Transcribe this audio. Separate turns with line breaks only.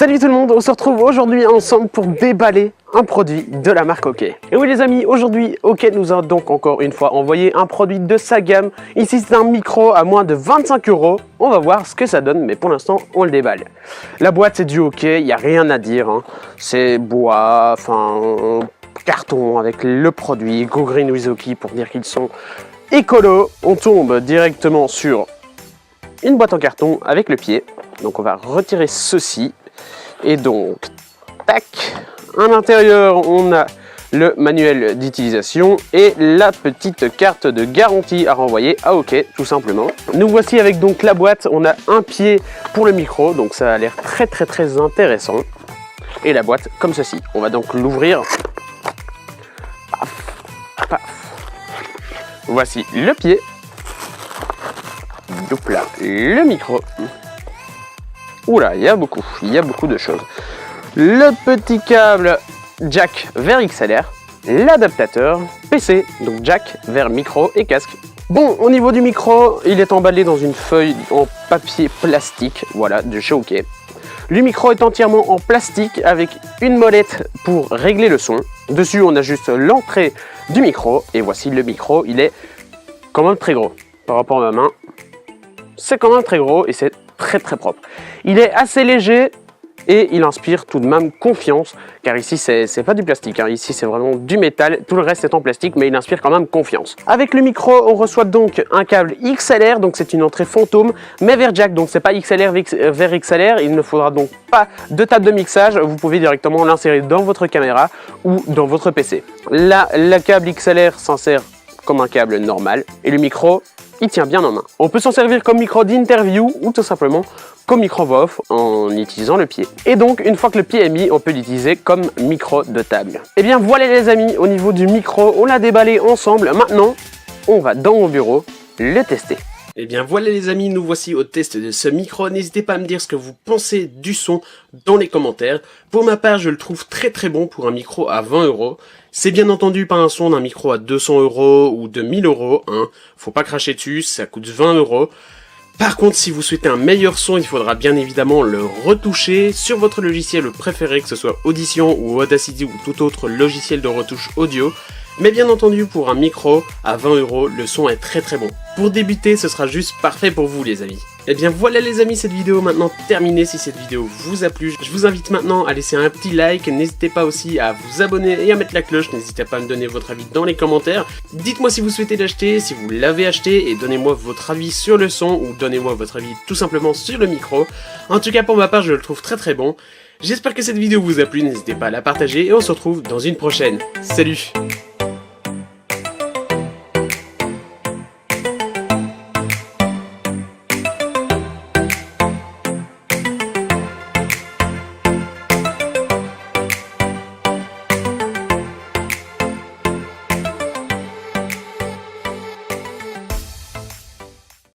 Salut tout le monde, on se retrouve aujourd'hui ensemble pour déballer un produit de la marque OK. Et oui les amis, aujourd'hui OK nous a donc encore une fois envoyé un produit de sa gamme. Ici c'est un micro à moins de 25 €. On va voir ce que ça donne, mais pour l'instant on le déballe. La boîte c'est du OK, il n'y a rien à dire, hein. C'est bois, enfin carton avec le produit Go Green with OK pour dire qu'ils sont écolos. On tombe directement sur une boîte en carton avec le pied. Donc on va retirer ceci. Et donc, tac, à l'intérieur, on a le manuel d'utilisation et la petite carte de garantie à renvoyer à OK, tout simplement. Nous voici avec donc la boîte, on a un pied pour le micro, donc ça a l'air très intéressant. Et la boîte comme ceci. On va donc l'ouvrir. Paf, paf. Voici le pied. Hop là, le micro. Oula, il y a beaucoup de choses. Le petit câble jack vers XLR, l'adaptateur PC, donc jack vers micro et casque. Bon, au niveau du micro, il est emballé dans une feuille en papier plastique, voilà, de chez OK. Le micro est entièrement en plastique avec une molette pour régler le son. Dessus, on a juste l'entrée du micro et voici le micro, il est quand même très gros. Par rapport à ma main, c'est quand même très gros et c'est très propre. Il est assez léger et il inspire tout de même confiance, car ici c'est pas du plastique, hein. Ici c'est vraiment du métal, tout le reste est en plastique, mais il inspire quand même confiance. Avec le micro, on reçoit donc un câble XLR, donc c'est une entrée fantôme, mais vers jack, donc c'est pas XLR vers XLR, il ne faudra donc pas de table de mixage, vous pouvez directement l'insérer dans votre caméra ou dans votre PC. Là, le câble XLR s'insère comme un câble normal, et le micro, il tient bien en main. On peut s'en servir comme micro d'interview ou tout simplement comme micro voix off en utilisant le pied. Et donc, une fois que le pied est mis, on peut l'utiliser comme micro de table. Et bien voilà les amis, au niveau du micro, on l'a déballé ensemble. Maintenant, on va dans mon bureau le tester. Et bien voilà les amis, nous voici au test de ce micro. N'hésitez pas à me dire ce que vous pensez du son dans les commentaires. Pour ma part, je le trouve très bon pour un micro à 20 €. C'est bien entendu pas un son d'un micro à 200 € ou de 1000 €, hein. Faut pas cracher dessus, ça coûte 20 €. Par contre, si vous souhaitez un meilleur son, il faudra bien évidemment le retoucher sur votre logiciel préféré, que ce soit Audition ou Audacity ou tout autre logiciel de retouche audio. Mais bien entendu, pour un micro à 20 €, le son est très bon. Pour débuter, ce sera juste parfait pour vous les amis. Et bien voilà les amis, cette vidéo est maintenant terminée. Si cette vidéo vous a plu, je vous invite maintenant à laisser un petit like. N'hésitez pas aussi à vous abonner et à mettre la cloche. N'hésitez pas à me donner votre avis dans les commentaires. Dites-moi si vous souhaitez l'acheter, si vous l'avez acheté, et donnez-moi votre avis sur le son ou donnez-moi votre avis tout simplement sur le micro. En tout cas pour ma part, je le trouve très bon. J'espère que cette vidéo vous a plu, n'hésitez pas à la partager et on se retrouve dans une prochaine. Salut!